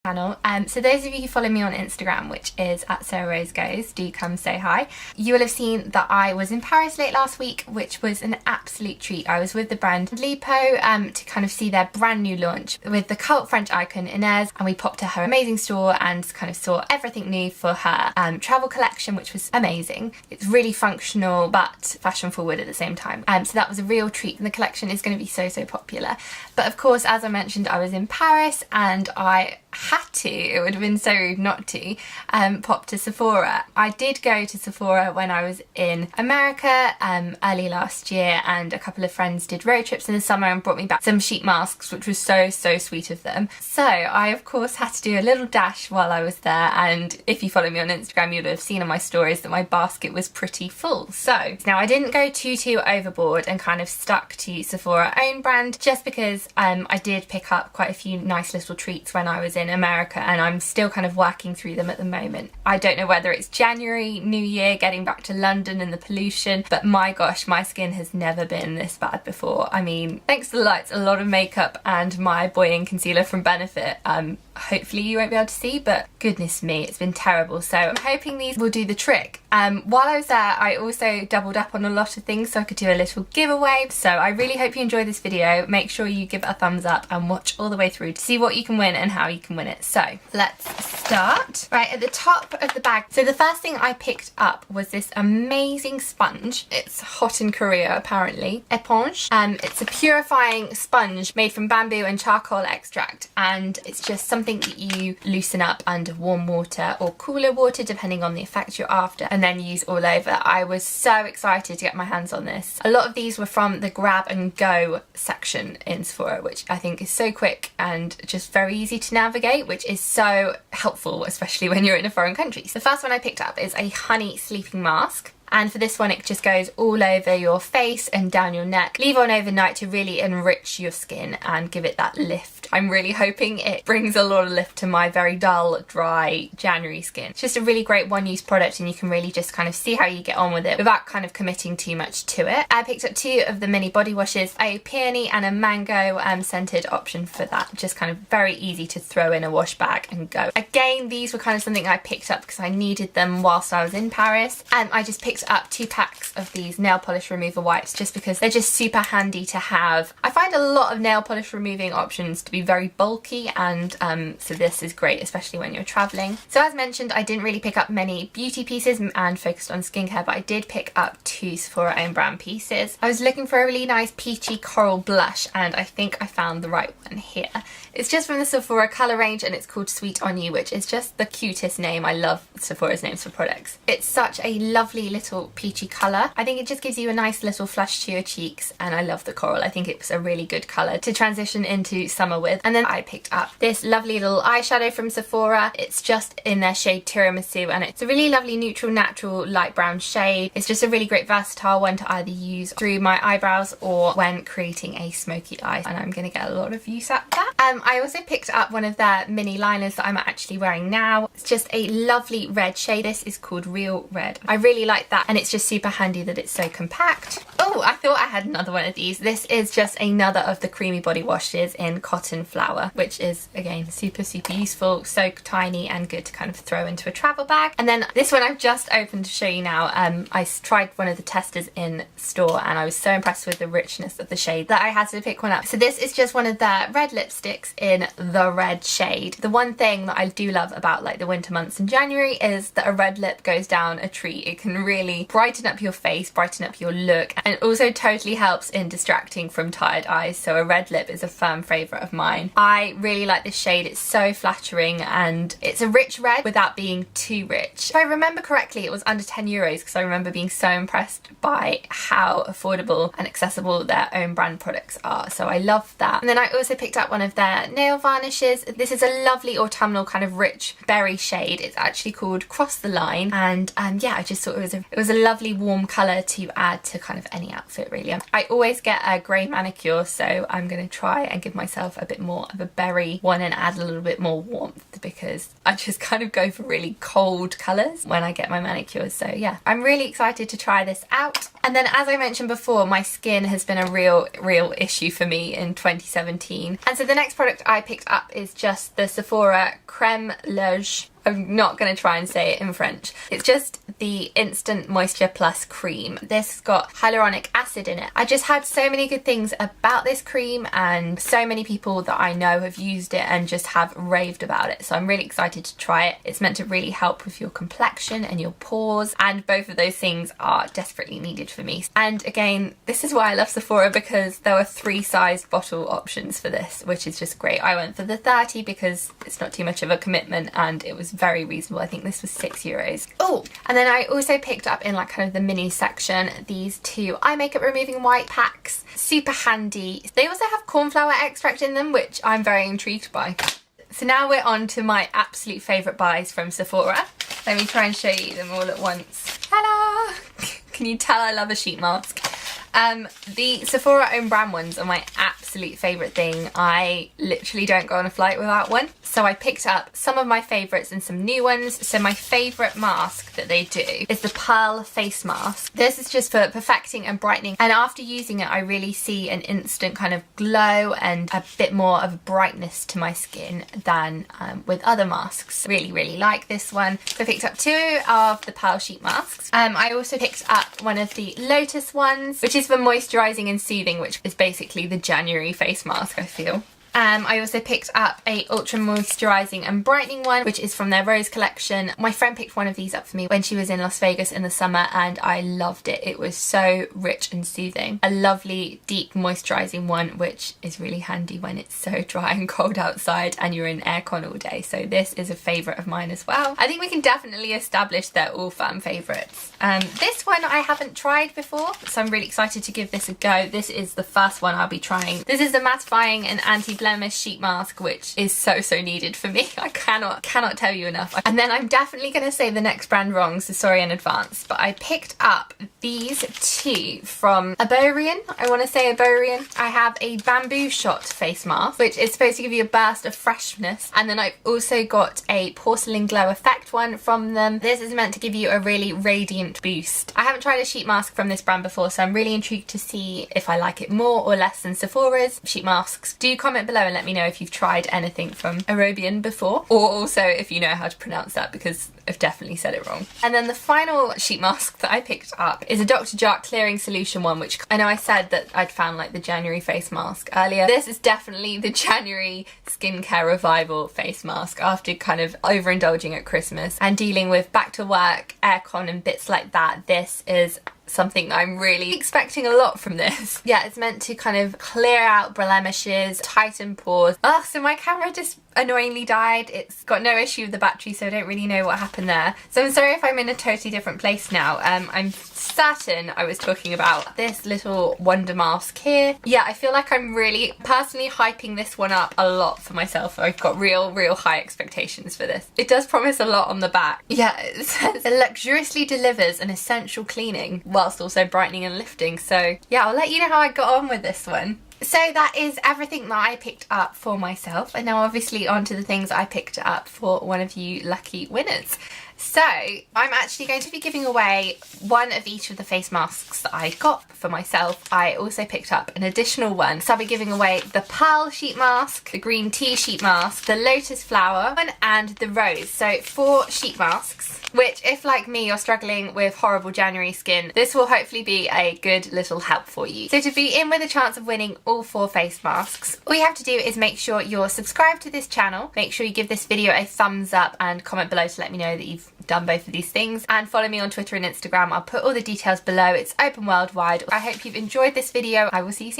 channel. So those of you who follow me on Instagram, which is at Sarah Rose Goes, do come say hi. You will have seen that I was in Paris late last week, which was an absolute treat. I was with the brand Lipo to kind of see their brand new launch with the cult French icon Inez, and we popped to her amazing store and kind of saw everything new for her travel collection, which was amazing. It's really functional but fashion forward at the same time. So that was a real treat, and the collection is going to be so popular. But of course, as I mentioned, I was in Paris and I had to, it would have been so rude not to, pop to Sephora. I did go to Sephora when I was in America early last year, and a couple of friends did road trips in the summer and brought me back some sheet masks, which was so sweet of them. So I of course had to do a little dash while I was there, and if you follow me on Instagram you'd have seen on my stories that my basket was pretty full. So now I didn't go too overboard and kind of stuck to Sephora own brand, just because I did pick up quite a few nice little treats when I was in America, and I'm still kind of working through them at the moment. I don't know whether it's January, New Year, getting back to London and the pollution, but my gosh, my skin has never been this bad before. I mean, thanks to the lights, a lot of makeup and my Boy-In concealer from Benefit. Hopefully you won't be able to see, but goodness me, it's been terrible. So I'm hoping these will do the trick. While I was there, I also doubled up on a lot of things so I could do a little giveaway. So I really hope you enjoy this video. Make sure you give it a thumbs up and watch all the way through to see what you can win and how you can win it. So let's start. Right at the top of the bag. So the first thing I picked up was this amazing sponge. It's hot in Korea apparently. Éponge. It's a purifying sponge made from bamboo and charcoal extract, and it's just something that you loosen up under warm water or cooler water depending on the effect you're after, and then use all over. I was so excited to get my hands on this. A lot of these were from the grab and go section in Sephora, which I think is so quick and just very easy to navigate, which is so helpful, especially when you're in a foreign country. So the first one I picked up is a honey sleeping mask. And for this one, it just goes all over your face and down your neck. Leave on overnight to really enrich your skin and give it that lift. I'm really hoping it brings a lot of lift to my very dull, dry January skin. It's just a really great one-use product, and you can really just kind of see how you get on with it without kind of committing too much to it. I picked up two of the mini body washes, a peony and a mango scented option for that. Just kind of very easy to throw in a wash bag and go. Again, these were kind of something I picked up because I needed them whilst I was in Paris. I just picked up 2 packs of these nail polish remover wipes just because they're just super handy to have. I find a lot of nail polish removing options to be very bulky, and so this is great, especially when you're traveling. So as mentioned, I didn't really pick up many beauty pieces and focused on skincare, but I did pick up 2 Sephora own brand pieces. I was looking for a really nice peachy coral blush, and I think I found the right one here. It's just from the Sephora colour range, and it's called Sweet On You, which is just the cutest name. I love Sephora's names for products. It's such a lovely little peachy colour. I think it just gives you a nice little flush to your cheeks, and I love the coral. I think it's a really good colour to transition into summer with. And then I picked up this lovely little eyeshadow from Sephora. It's just in their shade Tiramisu, and it's a really lovely neutral natural light brown shade. It's just a really great versatile one to either use through my eyebrows or when creating a smoky eye, and I'm going to get a lot of use out of that. I also picked up one of their mini liners that I'm actually wearing now. It's just a lovely red shade. This is called Real Red. I really like that, and it's just super handy that it's so compact. Oh, I thought I had another one of these. This is just another of the creamy body washes in Cotton Flower, which is again super useful, so tiny and good to kind of throw into a travel bag. And then this one I've just opened to show you now. I tried one of the testers in store, and I was so impressed with the richness of the shade that I had to pick one up. So this is just one of their red lipsticks in the red shade. The one thing that I do love about like the winter months in January is that a red lip goes down a treat. It can really brighten up your face, brighten up your look, and it also totally helps in distracting from tired eyes. So a red lip is a firm favourite of mine. I really like this shade. It's so flattering, and it's a rich red without being too rich. If I remember correctly, it was under €10 because I remember being so impressed by how affordable and accessible their own brand products are. So I love that. And then I also picked up one of their nail varnishes. This is a lovely autumnal kind of rich berry shade. It's actually called Cross the Line, and yeah, I just thought it was a lovely warm colour to add to kind of any any outfit really. I always get a grey manicure, so I'm going to try and give myself a bit more of a berry one and add a little bit more warmth, because I just kind of go for really cold colours when I get my manicures. So yeah, I'm really excited to try this out. And then, as I mentioned before, my skin has been a real issue for me in 2017. And so the next product I picked up is just the Sephora Creme Lege. I'm not going to try and say it in French. It's just the Instant Moisture Plus cream. This has got hyaluronic acid in it. I just had so many good things about this cream, and so many people that I know have used it and just have raved about it. So I'm really excited to try it. It's meant to really help with your complexion and your pores, and both of those things are desperately needed for me. And again, this is why I love Sephora, because there were 3 sized bottle options for this, which is just great. I went for the 30 because it's not too much of a commitment, and it was very reasonable. I think this was €6. Oh, and then I also picked up in like kind of the mini section these 2 eye makeup removing white packs. Super handy. They also have cornflower extract in them, which I'm very intrigued by. So now we're on to my absolute favourite buys from Sephora. Let me try and show you them all at once. Ta-da! Can you tell I love a sheet mask? The Sephora own brand ones are my absolute favourite thing. I literally don't go on a flight without one. So I picked up some of my favourites and some new ones. So my favourite mask that they do is the Pearl Face Mask. This is just for perfecting and brightening. And after using it, I really see an instant kind of glow and a bit more of brightness to my skin than with other masks. Really like this one. So I picked up 2 of the Pearl Sheet Masks. I also picked up one of the Lotus ones, which is for moisturising and soothing, which is basically the January face mask, I feel. I also picked up a ultra moisturising and brightening one, which is from their Rose collection. My friend picked one of these up for me when she was in Las Vegas in the summer, and I loved it. It was so rich and soothing. A lovely deep moisturising one, which is really handy when it's so dry and cold outside and you're in aircon all day. So this is a favourite of mine as well. I think we can definitely establish they're all fan favourites. This one I haven't tried before, so I'm really excited to give this a go. This is the first one I'll be trying. This is the mattifying and anti-blemish sheet mask, which is so needed for me. I cannot tell you enough. And then I'm definitely going to say the next brand wrong, so sorry in advance, but I picked up these 2 from Aborian. I want to say Aborian. I have a bamboo shot face mask, which is supposed to give you a burst of freshness, and then I've also got a porcelain glow effect one from them. This is meant to give you a really radiant boost. I haven't tried a sheet mask from this brand before, so I'm really intrigued to see if I like it more or less than Sephora's sheet masks. Do comment below and let me know if you've tried anything from Arobian before, or also if you know how to pronounce that, because I've definitely said it wrong. And then the final sheet mask that I picked up is a Dr. Jart clearing solution one, which I know I said that I'd found like the January face mask earlier. This is definitely the January skincare revival face mask after kind of overindulging at Christmas and dealing with back to work, aircon and bits like that. This is something I'm really expecting a lot from this. Yeah, it's meant to kind of clear out blemishes, tighten pores. Oh, so my camera just annoyingly died. It's got no issue with the battery, so I don't really know what happened there. So I'm sorry if I'm in a totally different place now. I'm certain I was talking about this little wonder mask here. Yeah, I feel like I'm really personally hyping this one up a lot for myself. I've got real high expectations for this. It does promise a lot on the back. Yeah, it says it luxuriously delivers an essential cleaning whilst also brightening and lifting. So yeah, I'll let you know how I got on with this one. So that is everything that I picked up for myself, and now obviously on to the things I picked up for one of you lucky winners. So I'm actually going to be giving away one of each of the face masks that I got for myself. I also picked up an additional one. So I'll be giving away the Pearl sheet mask, the green tea sheet mask, the lotus flower one, and the rose. So 4 sheet masks, which if like me you're struggling with horrible January skin, this will hopefully be a good little help for you. So to be in with a chance of winning all 4 face masks, all you have to do is make sure you're subscribed to this channel, make sure you give this video a thumbs up and comment below to let me know that you've done both of these things, and follow me on Twitter and Instagram. I'll put all the details below. It's open worldwide. I hope you've enjoyed this video. I will see you soon.